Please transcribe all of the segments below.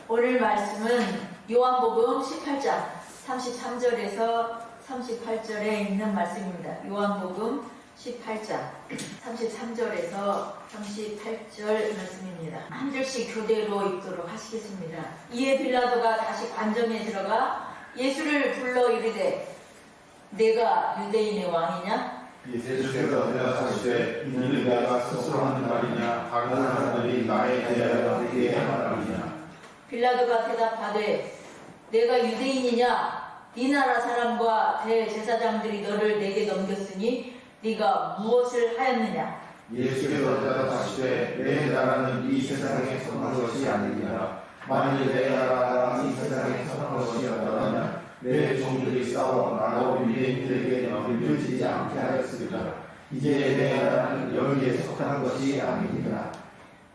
오늘 말씀은 요한복음 18장 33절에서 38절에 있는 말씀입니다. 요한복음 18장 33절에서 38절 말씀입니다. 한 절씩 교대로 읽도록 하시겠습니다. 이에 빌라도가 다시 관정에 들어가 예수를 불러 이르되 내가 유대인의 왕이냐? 예수께서 대답하시되 이는 내가 스스로 하는 말이냐 다른 사람들이 나에 대하여 내게 말하느냐. 빌라도가 대답하되 내가 유대인이냐? 이 나라 사람과 대제사장들이 너를 내게 넘겼으니 네가 무엇을 하였느냐? 예수께서 대답하시되 내 나라는 이 세상에 속한 것이 아니니라. 만일 내 나라가 이 세상에 속한 것이었다면 내 종들이 싸워 나로 유대인들에게 넘겨지지 않게 하였으리라. 이제 내 나라는 여기에 속한 것이 아니니라.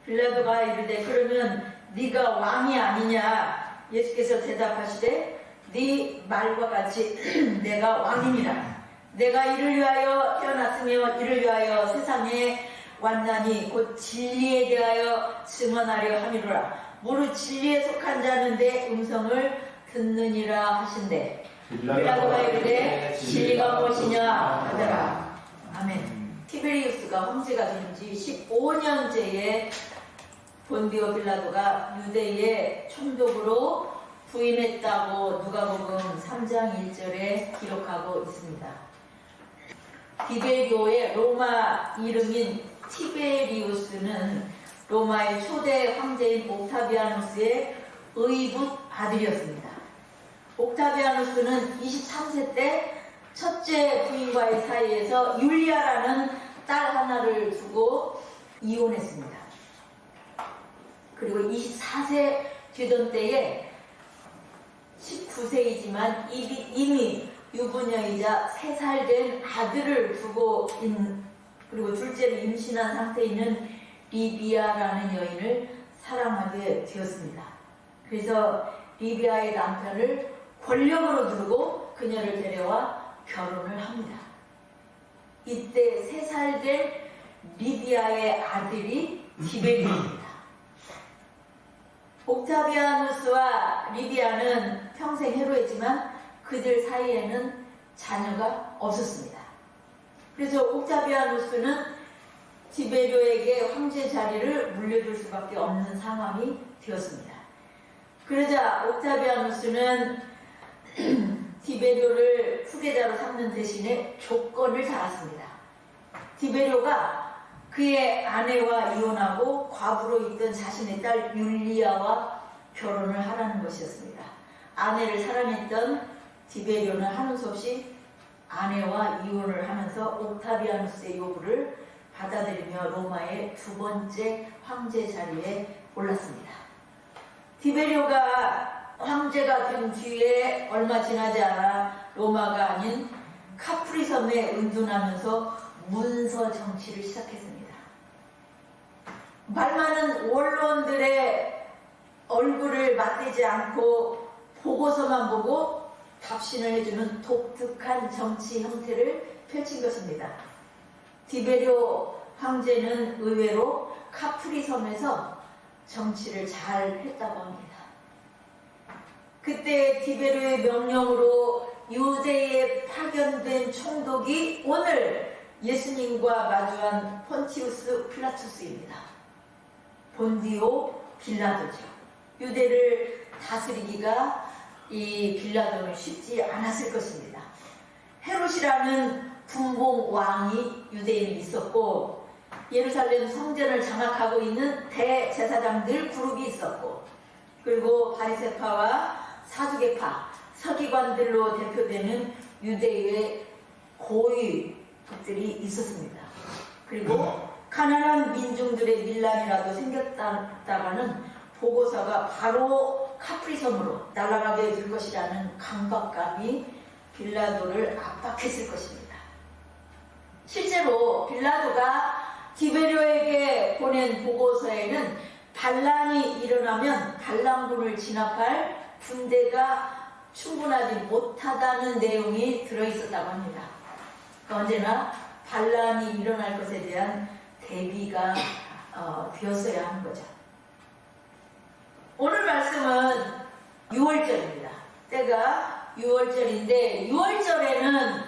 빌라도가 이르되 그러면 네가 왕이 아니냐? 예수께서 대답하시되 네 말과 같이 내가 왕이니라. 내가 이를 위하여 태어났으며 이를 위하여 세상에 왔나니 곧 진리에 대하여 증언하려 함이로라. 무릇 진리에 속한 자는 내 음성을 듣느니라 하신대. 빌라도가 이르되 진리가 무엇이냐 하더라. 아멘. 티베리우스가 황제가 된 지 15년째에 본디오 빌라도가 유대의 총독으로 부임했다고 누가복음 3장 1절에 기록하고 있습니다. 디베리오의 로마 이름인 티베리우스는 로마의 초대 황제인 옥타비아누스의 의붓 아들이었습니다. 옥타비아누스는 23세 때 첫째 부인과의 사이에서 율리아라는 딸 하나를 두고 이혼했습니다. 그리고 24세 되던 때에 19세이지만 이미 유부녀이자 3살 된 아들을 두고 그리고 둘째를 임신한 상태에 있는 리비아라는 여인을 사랑하게 되었습니다. 그래서 리비아의 남편을 권력으로 두르고 그녀를 데려와 결혼을 합니다. 이때 3살 된 리비아의 아들이 디베리오입니다. 옥타비아누스와 리비아는 평생 해로했지만 그들 사이에는 자녀가 없었습니다. 그래서 옥타비아누스는 디베리오에게 황제 자리를 물려줄 수밖에 없는 상황이 되었습니다. 그러자 옥타비아누스는 디베리오를 후계자로 삼는 대신에 조건을 달았습니다. 디베리오가 그의 아내와 이혼하고 과부로 있던 자신의 딸 율리아와 결혼을 하라는 것이었습니다. 아내를 사랑했던 디베리오는 하는 수 없이 아내와 이혼을 하면서 옥타비아누스의 요구를 받아들이며 로마의 2번째 황제 자리에 올랐습니다. 디베리오가 황제가 된 뒤에 얼마 지나지 않아 로마가 아닌 카프리 섬에 은둔하면서 문서 정치를 시작했습니다. 말 많은 원로원들의 얼굴을 맞대지 않고 보고서만 보고 답신을 해주는 독특한 정치 형태를 펼친 것입니다. 디베리오 황제는 의외로 카프리 섬에서 정치를 잘 했다고 합니다. 그때 디베리오의 명령으로 유대에 파견된 총독이 오늘 예수님과 마주한 폰티우스 필라투스입니다. 본디오 빌라도죠. 유대를 다스리기가 이 빌라도는 쉽지 않았을 것입니다. 헤롯이라는 분봉 왕이 유대인이 있었고 예루살렘 성전을 장악하고 있는 대제사장들 그룹이 있었고 그리고 바리새파와 사두개파, 서기관들로 대표되는 유대의 고위급들이 있었습니다. 그리고 가난한 민중들의 밀란이라도 생겼다가는 보고서가 바로 카프리섬으로 날아가게 될 것이라는 강박감이 빌라도를 압박했을 것입니다. 실제로 빌라도가 디베리오에게 보낸 보고서에는 반란이 일어나면 반란군을 진압할 군대가 충분하지 못하다는 내용이 들어있었다고 합니다. 그러니까 언제나 반란이 일어날 것에 대한 대비가 되었어야 하는 거죠. 오늘 말씀은 유월절입니다. 때가 유월절인데, 유월절에는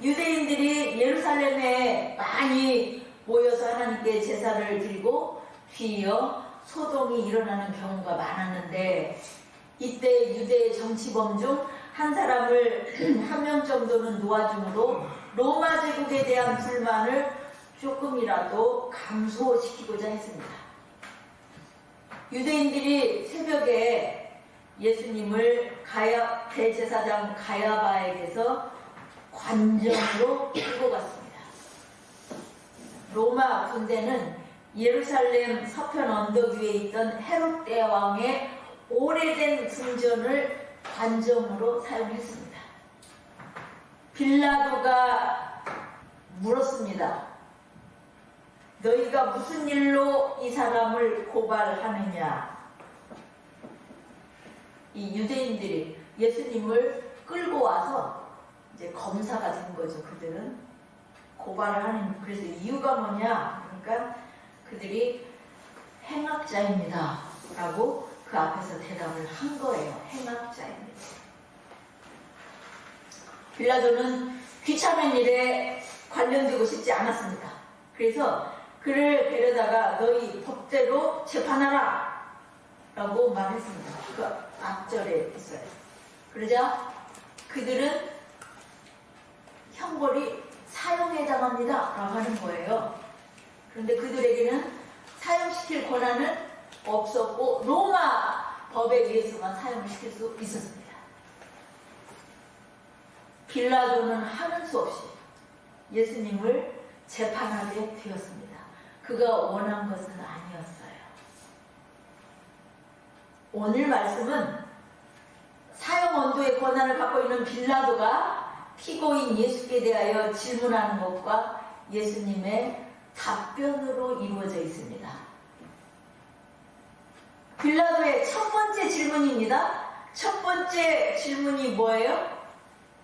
유대인들이 예루살렘에 많이 모여서 하나님께 제사를 드리고 뒤이어 소동이 일어나는 경우가 많았는데, 이때 유대 정치범 중 한 사람을 한 명 정도는 놓아줌으로 로마 제국에 대한 불만을 조금이라도 감소시키고자 했습니다. 유대인들이 새벽에 예수님을 대제사장 가야바에게서 관정으로 끌고 갔습니다. 로마 군대는 예루살렘 서편 언덕 위에 있던 헤롯 대왕의 오래된 궁전을 관정으로 사용했습니다. 빌라도가 물었습니다. 너희가 무슨 일로 이 사람을 고발하느냐? 이 유대인들이 예수님을 끌고 와서 이제 검사가 된 거죠. 그들은 고발을 하는, 그래서 이유가 뭐냐? 그러니까 그들이 행악자입니다 라고 그 앞에서 대답을 한 거예요. 행악자입니다. 빌라도는 귀찮은 일에 관련되고 싶지 않았습니다. 그래서 그를 데려다가 너희 법대로 재판하라 라고 말했습니다. 그 앞절에 있어요. 그러자 그들은 형벌이 사형에 당합니다 라고 하는 거예요. 그런데 그들에게는 사형시킬 권한은 없었고 로마 법에 의해서만 사형을 시킬 수 있었습니다. 빌라도는 하는 수 없이 예수님을 재판하게 되었습니다. 그가 원한 것은 아니었어요. 오늘 말씀은 사형 언도의 권한을 갖고 있는 빌라도가 피고인 예수께 대하여 질문하는 것과 예수님의 답변으로 이루어져 있습니다. 빌라도의 첫 번째 질문입니다. 첫 번째 질문이 뭐예요?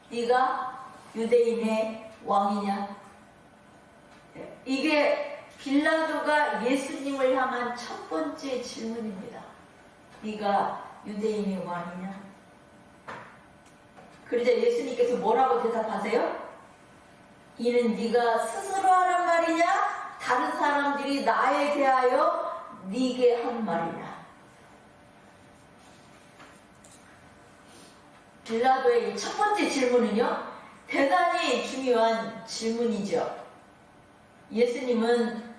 네가 유대인의 왕이냐? 이게 빌라도가 예수님을 향한 첫 번째 질문입니다. 네가 유대인의 왕이냐? 그러자 예수님께서 뭐라고 대답하세요? 이는 네가 스스로 하는 말이냐? 다른 사람들이 나에 대하여 네게 한 말이냐? 빌라도의 첫 번째 질문은요, 대단히 중요한 질문이죠. 예수님은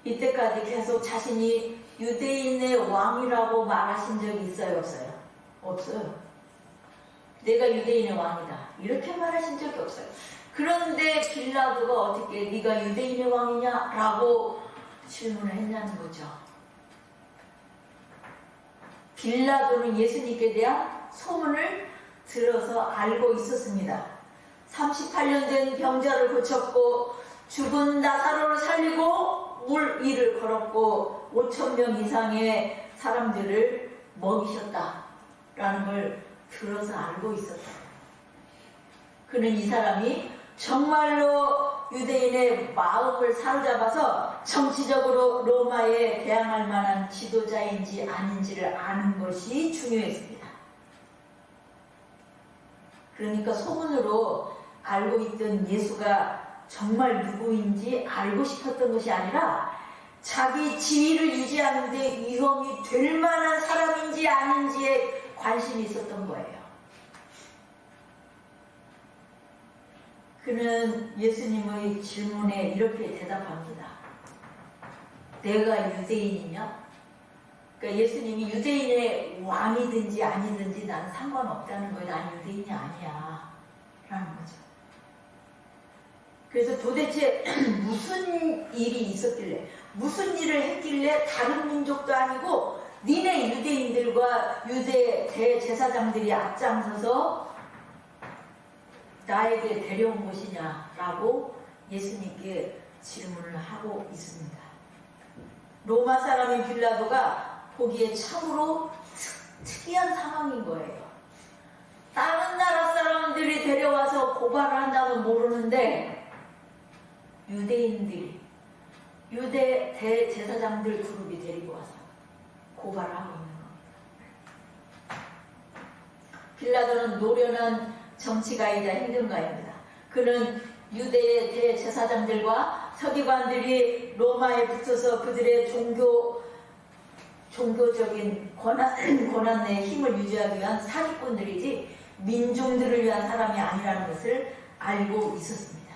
이때까지 계속 자신이 유대인의 왕이라고 말하신 적이 있어요, 없어요? 없어요. 내가 유대인의 왕이다 이렇게 말하신 적이 없어요. 그런데 빌라도가 어떻게 네가 유대인의 왕이냐? 라고 질문을 했냐는 거죠. 빌라도는 예수님께 대한 소문을 들어서 알고 있었습니다. 38년 된 병자를 고쳤고 죽은 나사로를 살리고 물 위를 걸었고 5,000명 이상의 사람들을 먹이셨다라는 걸 들어서 알고 있었어요. 그는 이 사람이 정말로 유대인의 마음을 사로잡아서 정치적으로 로마에 대항할 만한 지도자인지 아닌지를 아는 것이 중요했습니다. 그러니까 소문으로 알고 있던 예수가 정말 누구인지 알고 싶었던 것이 아니라 자기 지위를 유지하는 데 위험이 될 만한 사람인지 아닌지에 관심이 있었던 거예요. 그는 예수님의 질문에 이렇게 대답합니다. 내가 유대인이냐? 그러니까 예수님이 유대인의 왕이든지 아니든지 나는 상관없다는 거예요. 난 유대인이 아니야 라는 거죠. 그래서 도대체 무슨 일이 있었길래, 무슨 일을 했길래 다른 민족도 아니고 니네 유대인들과 유대 대제사장들이 앞장서서 나에게 데려온 것이냐라고 예수님께 질문을 하고 있습니다. 로마 사람인 빌라도가 보기에 참으로 특이한 상황인 거예요. 다른 나라 사람들이 데려와서 고발을 한다면 모르는데 유대인들이, 유대 대제사장들 그룹이 데리고 와서 고발을 하고 있는 겁니다. 빌라도는 노련한 정치가이자 행정가입니다. 그는 유대의 대제사장들과 서기관들이 로마에 붙어서 그들의 종교적인 권한 내에 힘을 유지하기 위한 사기꾼들이지 민중들을 위한 사람이 아니라는 것을 알고 있었습니다.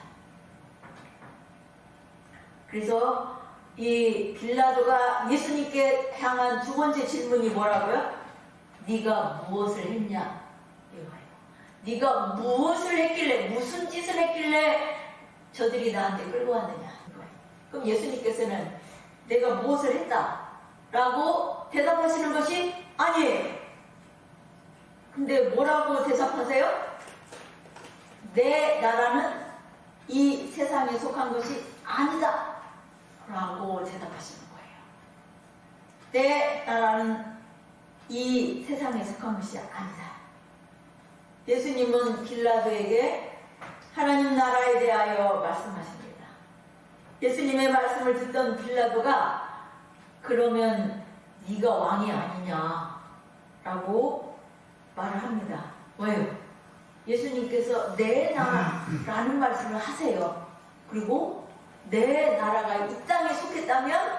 그래서 이 빌라도가 예수님께 향한 두 번째 질문이 뭐라고요? 네가 무엇을 했냐? 이거예요. 네가 무엇을 했길래, 무슨 짓을 했길래 저들이 나한테 끌고 왔느냐? 이거예요. 그럼 예수님께서는 내가 무엇을 했다? 라고 대답하시는 것이 아니에요. 근데 뭐라고 대답하세요? 내 나라는 이 세상에 속한 것이 아니다 라고 대답하시는 거예요. 내 나라는 이 세상에 속한 것이 아니다. 예수님은 빌라도에게 하나님 나라에 대하여 말씀하십니다. 예수님의 말씀을 듣던 빌라도가 그러면 네가 왕이 아니냐 라고 말을 합니다. 왜요? 예수님께서 내 나라라는 말씀을 하세요. 그리고 내 나라가 이 땅에 속했다면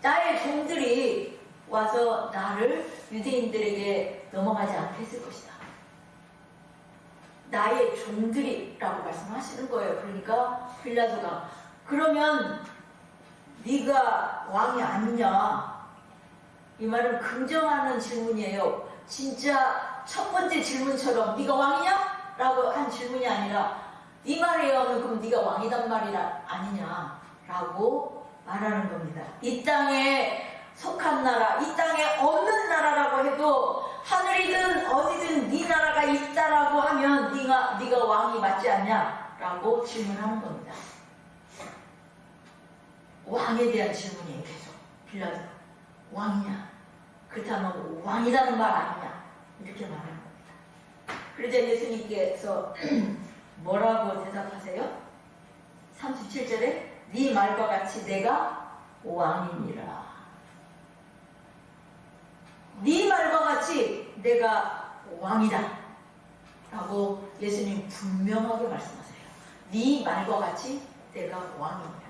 나의 종들이 와서 나를 유대인들에게 넘어가지 않게 했을 것이다. 나의 종들이라고 말씀하시는 거예요. 그러니까 빌라도가 그러면 네가 왕이 아니냐? 이 말은 긍정하는 질문이에요. 진짜 첫 번째 질문처럼 네가 왕이냐? 라고 한 질문이 아니라 이 말에 의하면 그럼 네가 왕이단 말이라 아니냐? 라고 말하는 겁니다. 이 땅에 속한 나라, 이 땅에 없는 나라라고 해도 하늘이든 어디든 네 나라가 있다라고 하면 네가 왕이 맞지 않냐? 라고 질문하는 겁니다. 왕에 대한 질문이에요. 계속 빌라도 왕이냐? 그렇다면 왕이라는 말 아니냐? 이렇게 말하는 겁니다. 그러자 예수님께서 뭐라고 대답하세요? 37절에 네 말과 같이 내가 왕이니라. 네 말과 같이 내가 왕이다 라고 예수님 분명하게 말씀하세요. 네 말과 같이 내가 왕이니라.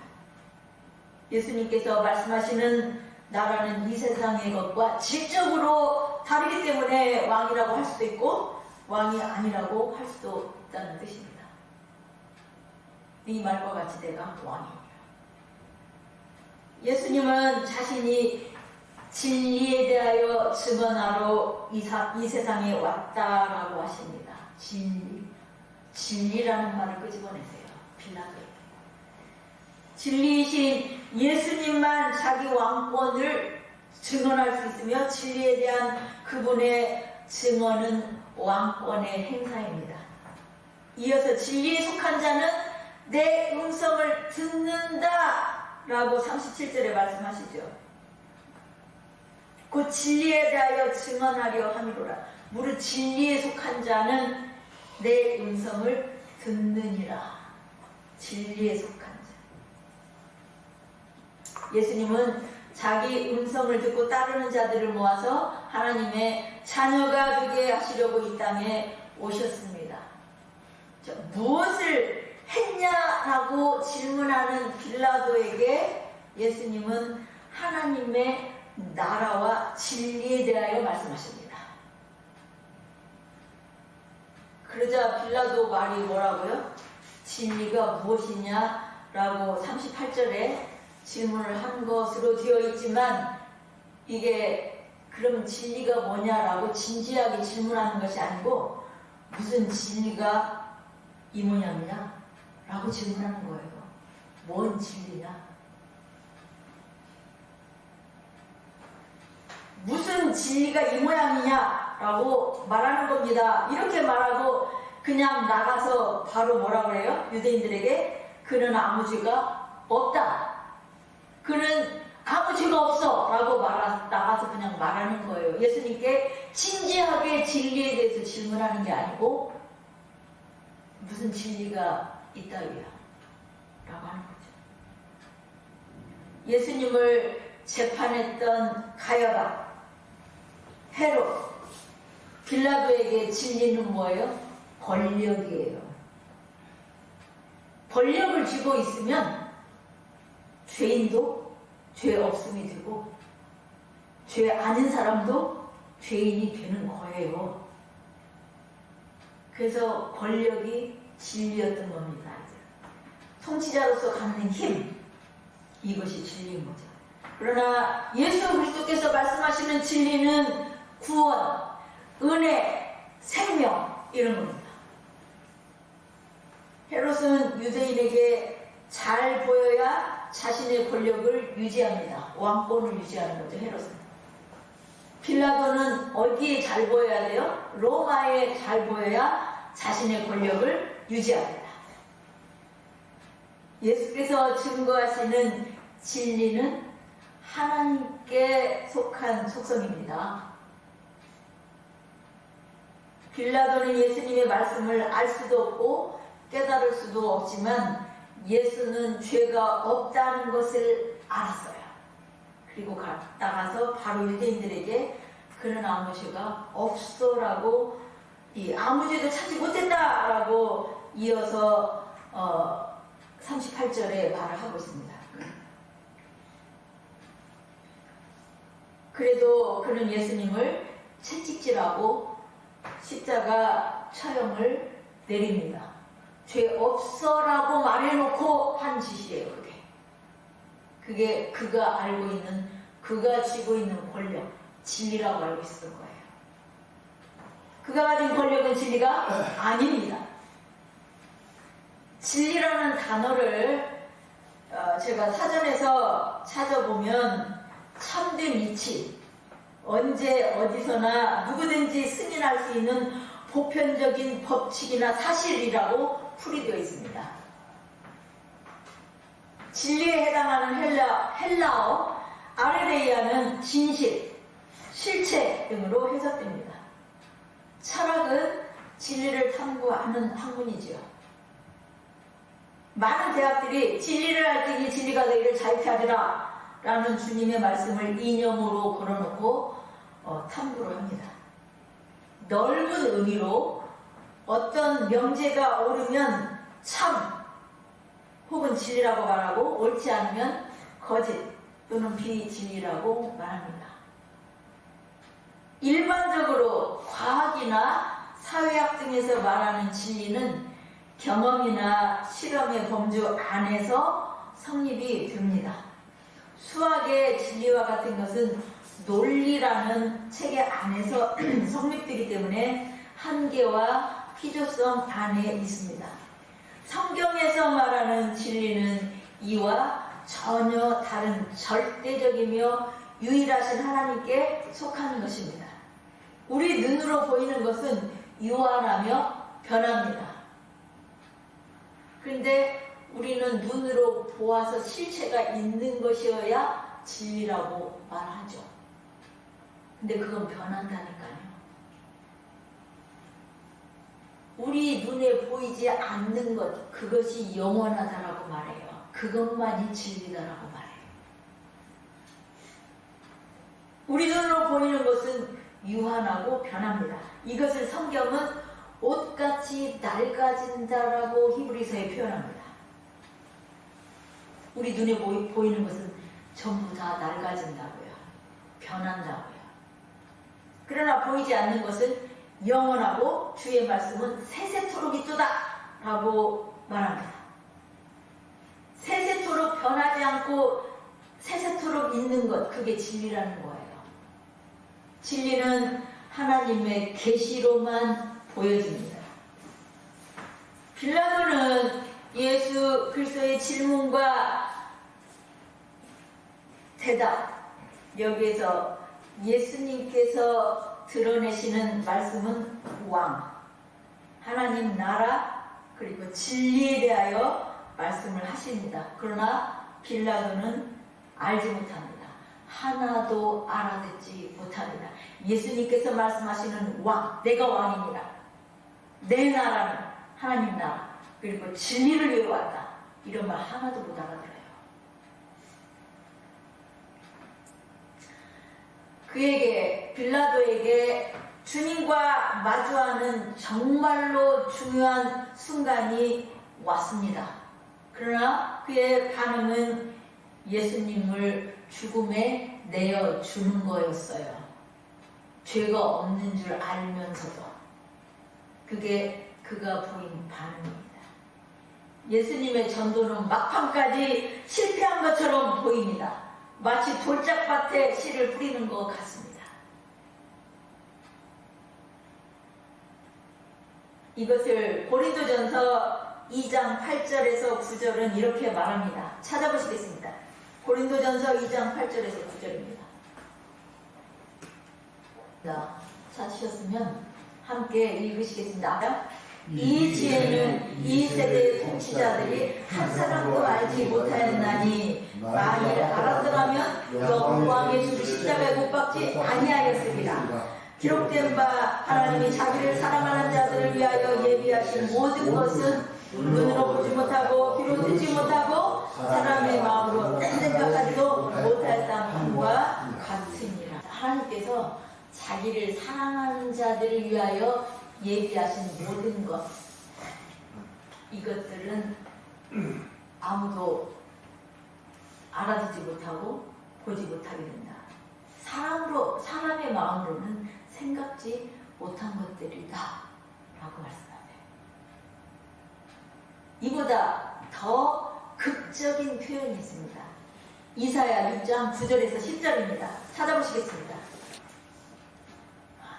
예수님께서 말씀하시는 나라는 이 세상의 것과 질적으로 다르기 때문에 왕이라고 할 수도 있고 왕이 아니라고 할 수도 있다는 뜻입니다. 네 말과 같이 내가 왕이니라. 예수님은 자신이 진리에 대하여 증언하러 이 세상에 왔다라고 하십니다. 진리라는 말을 끄집어내세요. 빌라도에게. 진리이신 예수님만 자기 왕권을 증언할 수 있으며 진리에 대한 그분의 증언은 왕권의 행사입니다. 이어서 진리에 속한 자는 내 음성을 듣는다 라고 37절에 말씀하시죠. 곧 진리에 대하여 증언하려 함이로라. 무릇 진리에 속한 자는 내 음성을 듣느니라. 진리에 속한 자. 예수님은 자기 음성을 듣고 따르는 자들을 모아서 하나님의 자녀가 되게 하시려고 이 땅에 오셨습니다. 무엇을 했냐라고 질문하는 빌라도에게 예수님은 하나님의 나라와 진리에 대하여 말씀하십니다. 그러자 빌라도 말이 뭐라고요? 진리가 무엇이냐라고 38절에 질문을 한 것으로 되어 있지만 이게 그럼 진리가 뭐냐라고 진지하게 질문하는 것이 아니고 무슨 진리가 이 모양이냐? 라고 질문하는 거예요. 뭔 진리냐? 무슨 진리가 이 모양이냐? 라고 말하는 겁니다. 이렇게 말하고 그냥 나가서 바로 뭐라 그래요? 유대인들에게 그는 아무 죄가 없다. 그는 아무 죄가 없어. 라고 나가서 그냥 말하는 거예요. 예수님께 진지하게 진리에 대해서 질문하는 게 아니고 무슨 진리가 있다위야 라고 하는 거죠. 예수님을 재판했던 가야바, 헤롯, 빌라도에게 진리는 뭐예요? 권력이에요. 권력을 쥐고 있으면 죄인도 죄 없음이 되고 죄 아닌 사람도 죄인이 되는 거예요. 그래서 권력이 진리였던 겁니다. 통치자로서 갖는 힘, 이것이 진리인 거죠. 그러나 예수 그리스도께서 말씀하시는 진리는 구원, 은혜, 생명 이런 겁니다. 헤롯은 유대인에게 잘 보여야 자신의 권력을 유지합니다. 왕권을 유지하는 거죠. 헤롯은. 빌라도는 어디에 잘 보여야 돼요? 로마에 잘 보여야 자신의 권력을 유지합니다. 예수께서 증거하시는 진리는 하나님께 속한 속성입니다. 빌라도는 예수님의 말씀을 알 수도 없고 깨달을 수도 없지만 예수는 죄가 없다는 것을 알았어요. 그리고 나가서 바로 유대인들에게 그는 아무 죄가 없어라고 아무 죄도 찾지 못했다라고 이어서 38절에 말을 하고 있습니다. 그래도 그는 예수님을 채찍질하고 십자가 처형을 내립니다. 죄 없어라고 말해놓고 한 짓이에요. 그게 그가 알고 있는, 그가 쥐고 있는 권력, 진리라고 알고 있었던 거예요. 그가 가진 권력은 진리가 아닙니다. 진리라는 단어를 제가 사전에서 찾아보면 참된 이치, 언제 어디서나 누구든지 승인할 수 있는 보편적인 법칙이나 사실이라고 풀이되어 있습니다. 진리에 해당하는 헬라어 아르레이아는 진실, 실체 등으로 해석됩니다. 철학은 진리를 탐구하는 학문이지요. 많은 대학들이 진리를 알 때니 진리가 너희를 자유케 하리라 라는 주님의 말씀을 이념으로 걸어놓고 탐구를 합니다. 넓은 의미로 어떤 명제가 옳으면 참 혹은 진리라고 말하고 옳지 않으면 거짓 또는 비진리라고 말합니다. 일반적으로 과학이나 사회학 등에서 말하는 진리는 경험이나 실험의 범주 안에서 성립이 됩니다. 수학의 진리와 같은 것은 논리라는 체계 안에서 성립되기 때문에 한계와 필요성 안에 있습니다. 성경에서 말하는 진리는 이와 전혀 다른 절대적이며 유일하신 하나님께 속하는 것입니다. 우리 눈으로 보이는 것은 유한하며 변합니다. 그런데 우리는 눈으로 보아서 실체가 있는 것이어야 진리라고 말하죠. 근데 그건 변한다니까요. 우리 눈에 보이지 않는 것, 그것이 영원하다라고 말해요. 그것만이 진리다라고 말해요. 우리 눈으로 보이는 것은 유한하고 변합니다. 이것을 성경은 옷같이 낡아진다라고 히브리서에 표현합니다. 우리 눈에 보이는 것은 전부 다 낡아진다고요. 변한다고요. 그러나 보이지 않는 것은 영원하고 주의 말씀은 세세토록 있도다 라고 말합니다. 세세토록 변하지 않고 세세토록 있는 것, 그게 진리라는 거예요. 진리는 하나님의 계시로만 보여집니다. 빌라도는 예수 그리스도의 질문과 대답, 여기에서 예수님께서 드러내시는 말씀은 왕, 하나님 나라, 그리고 진리에 대하여 말씀을 하십니다. 그러나 빌라도는 알지 못합니다. 하나도 알아듣지 못합니다. 예수님께서 말씀하시는 왕, 내가 왕입니다. 내 나라는 하나님 나라, 그리고 진리를 위해 왔다. 이런 말 하나도 못 알아들어요. 빌라도에게 주님과 마주하는 정말로 중요한 순간이 왔습니다. 그러나 그의 반응은 예수님을 죽음에 내어주는 거였어요. 죄가 없는 줄 알면서도. 그게 그가 보인 반응입니다. 예수님의 전도는 막판까지 실패한 것처럼 보입니다. 마치 돌짝밭에 씨를 뿌리는 것 같습니다. 이것을 고린도전서 2장 8절에서 9절은 이렇게 말합니다. 찾아보시겠습니다. 고린도전서 2장 8절에서 9절입니다. 찾으셨으면 함께 읽으시겠습니다. 이 지혜는 이 세대의 통치자들이 한 사람도 알지 못하였나니 만일 알았더라면 영광의 주 십자가에 못 박지 아니하였으리라. 기록된 바 하나님이 자기를 사랑하는 자들을 위하여 예비하신 모든 것은 눈으로 보지 못하고 귀로 듣지 못하고 사람의 마음으로 생각하지도 못하였다함과 같으니라. 하나님께서 자기를 사랑하는 자들을 위하여 예비하신 모든 것, 이것들은 아무도 알아듣지 못하고 보지 못하게 된다. 사람의 마음으로는 생각지 못한 것들이다 라고 말씀하세요. 이보다 더 극적인 표현이 있습니다. 이사야 6장 9절에서 10절입니다. 찾아보시겠습니다.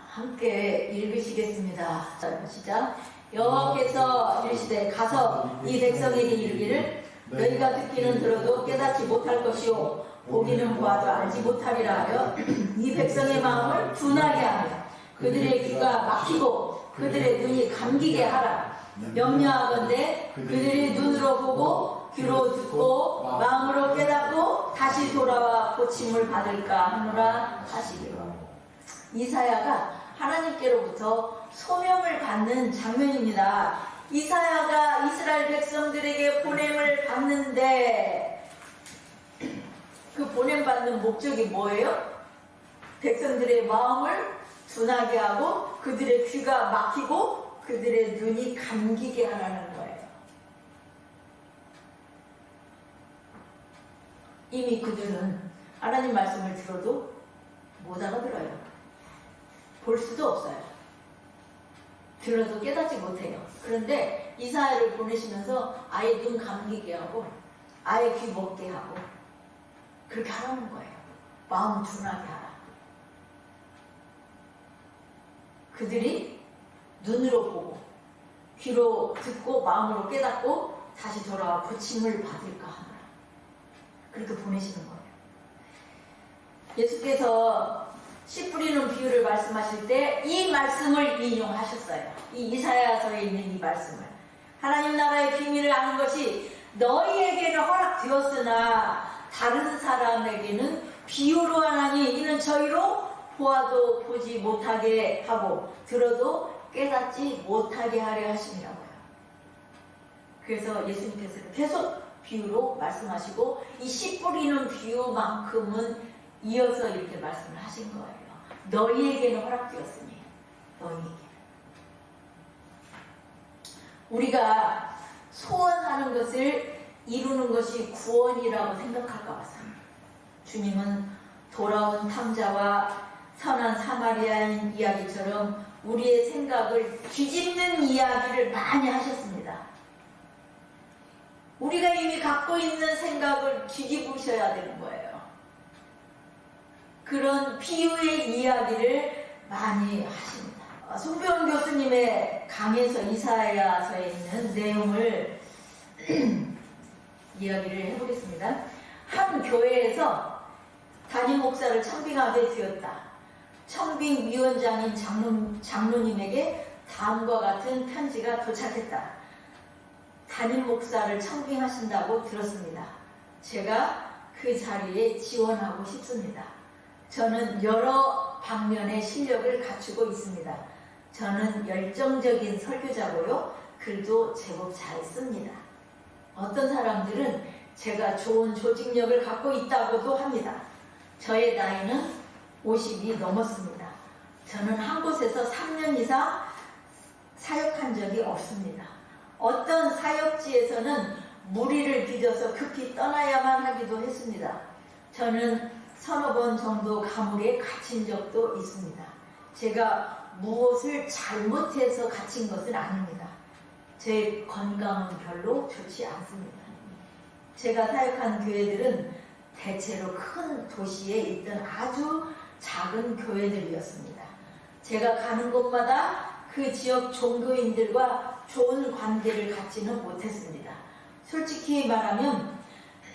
함께 읽으시겠습니다. 자, 시작. 여호와께서 이르시되 가서 이 백성에게 이르기를 너희가 듣기는 들어도 깨닫지 못할 것이요 보기는 보아도 알지 못하리라 하여 이 백성의 마음을 둔하게 하며 그들의 귀가 막히고 그들의 눈이 감기게 하라. 명령하건대 그들이 눈으로 보고 귀로 듣고 마음으로 깨닫고 다시 돌아와 고침을 받을까 하노라 하시기로. 이사야가 하나님께로부터 소명을 받는 장면입니다. 이사야가 이스라엘 백성들에게 보냄을 받는데 그 보냄받는 목적이 뭐예요? 백성들의 마음을 둔하게 하고 그들의 귀가 막히고 그들의 눈이 감기게 하라는 거예요. 이미 그들은 하나님 말씀을 들어도 못 알아들어요. 볼 수도 없어요. 들어도 깨닫지 못해요. 그런데 이사야를 보내시면서 아예 눈 감기게 하고 아예 귀 먹게 하고 그렇게 하라는 거예요. 마음 둔하게 하라. 그들이 눈으로 보고 귀로 듣고 마음으로 깨닫고 다시 돌아와 고침을 받을까 하노라. 그렇게 보내시는 거예요. 예수께서 씨 뿌리는 비유를 말씀하실 때 이 말씀을 인용하셨어요. 이 이사야서에 있는 이 말씀을. 하나님 나라의 비밀을 아는 것이 너희에게는 허락되었으나 다른 사람에게는 비유로 하나니 이는 저희로 보아도 보지 못하게 하고 들어도 깨닫지 못하게 하려 하심이라고요. 그래서 예수님께서는 계속 비유로 말씀하시고 이 씨 뿌리는 비유만큼은 이어서 이렇게 말씀을 하신 거예요. 너희에게는 허락되었으니 너희에게. 우리가 소원하는 것을 이루는 것이 구원이라고 생각할까 봐서입니다. 주님은 돌아온 탐자와 선한 사마리아인 이야기처럼 우리의 생각을 뒤집는 이야기를 많이 하셨습니다. 우리가 이미 갖고 있는 생각을 뒤집으셔야 되는 거예요. 그런 비유의 이야기를 많이 하십니다. 송병훈 교수님의 강에서 이사야서에 있는 내용을 이야기를 해보겠습니다. 한 교회에서 담임 목사를 청빙하게 되었다. 청빙위원장인 장로님에게 다음과 같은 편지가 도착했다. 담임 목사를 청빙하신다고 들었습니다. 제가 그 자리에 지원하고 싶습니다. 저는 여러 방면의 실력을 갖추고 있습니다. 저는 열정적인 설교자고요. 글도 제법 잘 씁니다. 어떤 사람들은 제가 좋은 조직력을 갖고 있다고도 합니다. 저의 나이는 50이 넘었습니다. 저는 한 곳에서 3년 이상 사역한 적이 없습니다. 어떤 사역지에서는 무리를 빚어서 급히 떠나야만 하기도 했습니다. 저는 서너 번 정도 감옥에 갇힌 적도 있습니다. 제가 무엇을 잘못해서 갇힌 것은 아닙니다. 제 건강은 별로 좋지 않습니다. 제가 사역한 교회들은 대체로 큰 도시에 있던 아주 작은 교회들이었습니다. 제가 가는 곳마다 그 지역 종교인들과 좋은 관계를 갖지는 못했습니다. 솔직히 말하면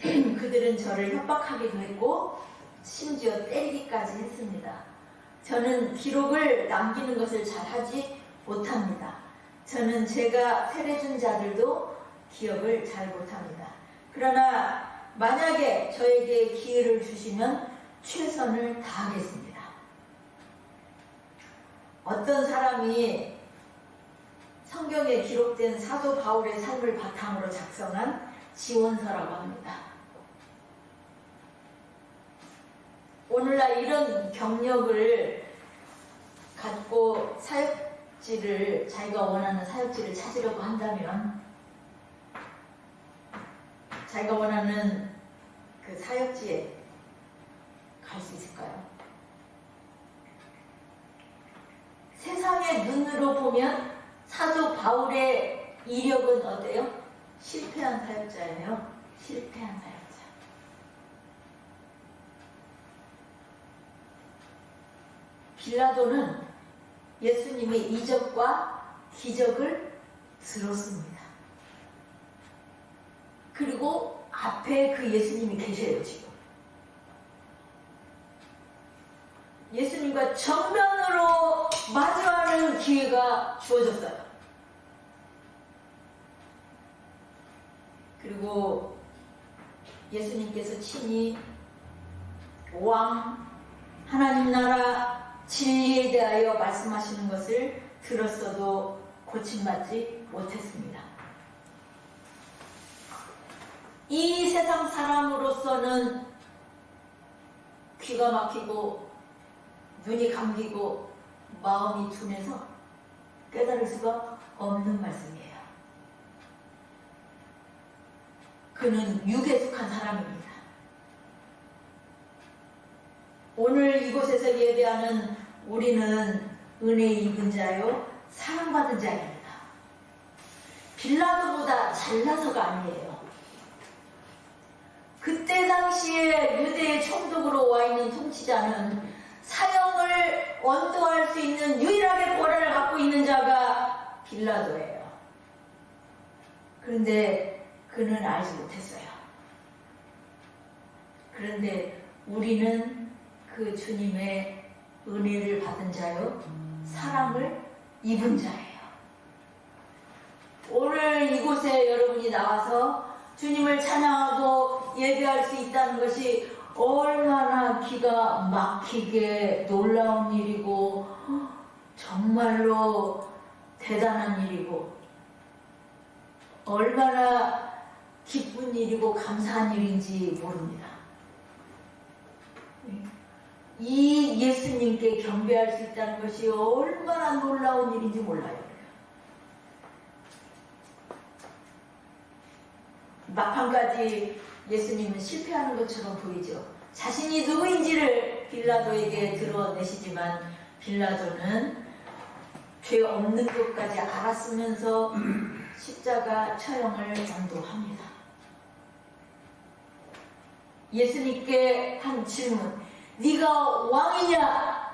그들은 저를 협박하기도 했고 심지어 때리기까지 했습니다. 저는 기록을 남기는 것을 잘 하지 못합니다. 저는 제가 세례준 자들도 기억을 잘 못합니다. 그러나 만약에 저에게 기회를 주시면 최선을 다하겠습니다. 어떤 사람이 성경에 기록된 사도 바울의 삶을 바탕으로 작성한 지원서라고 합니다. 오늘날 이런 경력을 갖고 사역지를, 자기가 원하는 사역지를 찾으려고 한다면 자기가 원하는 그 사역지에 갈 수 있을까요? 세상의 눈으로 보면 사도 바울의 이력은 어때요? 실패한 사역자예요. 실패한 사역자. 빌라도는 예수님의 이적과 기적을 들었습니다. 그리고 앞에 그 예수님이 계셔요, 지금. 예수님과 정면으로 마주하는 기회가 주어졌어요. 그리고 예수님께서 친히 왕, 하나님 나라, 진리에 대하여 말씀하시는 것을 들었어도 고침받지 못했습니다. 이 세상 사람으로서는 귀가 막히고 눈이 감기고 마음이 둔해서 깨달을 수가 없는 말씀이에요. 그는 육에 속한 사람입니다. 오늘 이곳에서 예배하는 우리는 은혜 입은 자요, 사랑받은 자입니다. 빌라도보다 잘나서가 아니에요. 그때 당시에 유대의 총독으로 와 있는 통치자는 사형을 언도할 수 있는 유일하게 권한을 갖고 있는 자가 빌라도예요. 그런데 그는 알지 못했어요. 그런데 우리는 그 주님의 은혜를 받은 자요, 사랑을 입은 자예요. 오늘 이곳에 여러분이 나와서 주님을 찬양하고 예배할 수 있다는 것이 얼마나 기가 막히게 놀라운 일이고 정말로 대단한 일이고 얼마나 기쁜 일이고 감사한 일인지 모릅니다. 이 예수님께 경배할 수 있다는 것이 얼마나 놀라운 일인지 몰라요. 막판까지 예수님은 실패하는 것처럼 보이죠. 자신이 누구인지를 빌라도에게 드러내시지만 빌라도는 죄 없는 것까지 알았으면서 십자가 처형을 언도합니다. 예수님께 한 질문, 네가 왕이냐?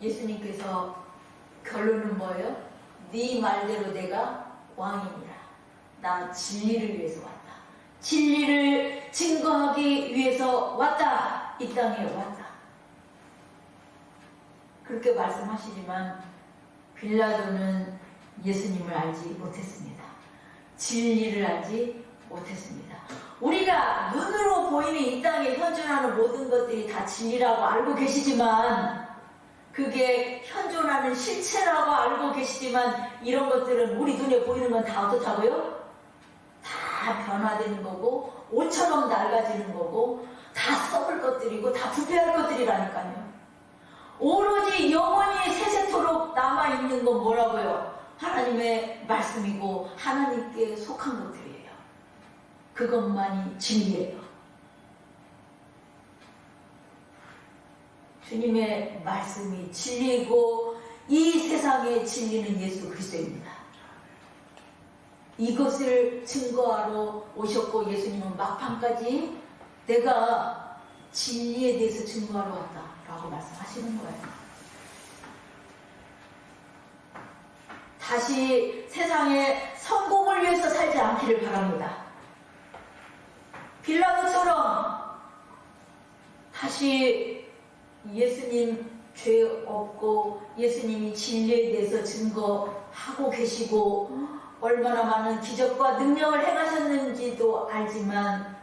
예수님께서 결론은 뭐예요? 네 말대로 내가 왕이니라. 나 진리를 위해서 왔다. 진리를 증거하기 위해서 왔다. 이 땅에 왔다. 그렇게 말씀하시지만 빌라도는 예수님을 알지 못했습니다. 진리를 알지 못했습니다. 우리가 눈으로 보이는 이 땅에 현존하는 모든 것들이 다 진리라고 알고 계시지만 그게 현존하는 실체라고 알고 계시지만 이런 것들은 우리 눈에 보이는 건 다 어떻다고요? 다 변화되는 거고 옷처럼 낡아지는 거고 다 썩을 것들이고 다 부패할 것들이라니까요. 오로지 영원히 세세토록 남아있는 건 뭐라고요? 하나님의 말씀이고 하나님께 속한 것들이에요. 그것만이 진리예요. 주님의 말씀이 진리이고 이 세상의 진리는 예수 그리스도입니다. 이것을 증거하러 오셨고 예수님은 막판까지 내가 진리에 대해서 증거하러 왔다라고 말씀하시는 거예요. 다시 세상의 성공을 위해서 살지 않기를 바랍니다. 빌라도처럼 다시 예수님 죄 없고 예수님이 진리에 대해서 증거하고 계시고 얼마나 많은 기적과 능력을 행하셨는지도 알지만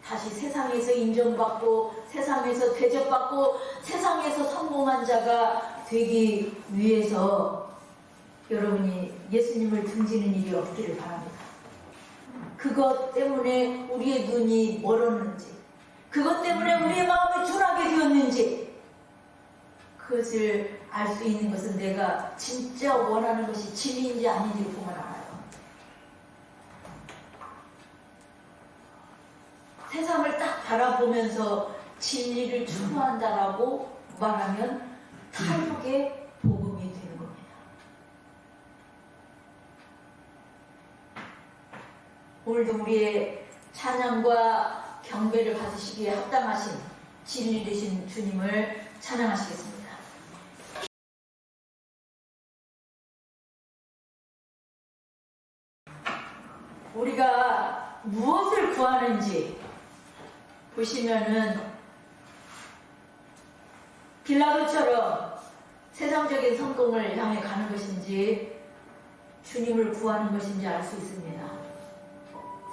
다시 세상에서 인정받고 세상에서 대접받고 세상에서 성공한 자가 되기 위해서 여러분이 예수님을 등지는 일이 없기를 바랍니다. 그것 때문에 우리의 눈이 멀었는지, 그것 때문에 우리의 마음이 둔하게 되었는지, 그것을 알 수 있는 것은 내가 진짜 원하는 것이 진리인지 아닌지를 보면 알아요. 세상을 딱 바라보면서 진리를 추구한다라고 말하면 탈옥의 복음이 되는 겁니다. 오늘도 우리의 찬양과 경배를 받으시기에 합당하신 진리 되신 주님을 찬양하시겠습니다. 우리가 무엇을 구하는지 보시면은 빌라도처럼 세상적인 성공을 향해 가는 것인지 주님을 구하는 것인지 알 수 있습니다.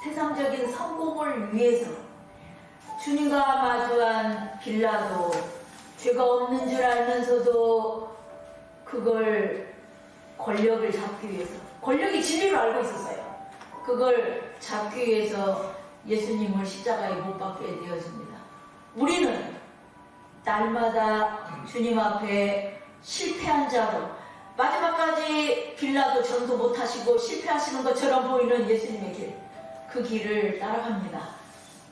세상적인 성공을 위해서 주님과 마주한 빌라도 죄가 없는 줄 알면서도 그걸 권력을 잡기 위해서, 권력이 진리로 알고 있었어요. 그걸 잡기 위해서 예수님을 십자가에 못 박게 되어집니다. 우리는 날마다 주님 앞에 실패한 자로 마지막까지 빌라도 전도 못하시고 실패하시는 것처럼 보이는 예수님의 길, 그 길을 따라갑니다.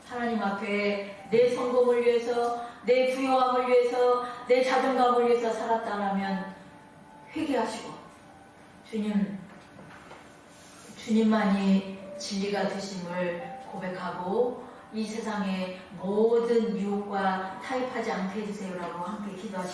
하나님 앞에 내 성공을 위해서, 내 부유함을 위해서, 내 자존감을 위해서 살았다라면 회개하시고 주님만이 진리가 되심을 고백하고 이 세상의 모든 유혹과 타협하지 않게 해주세요라고 함께 기도하시고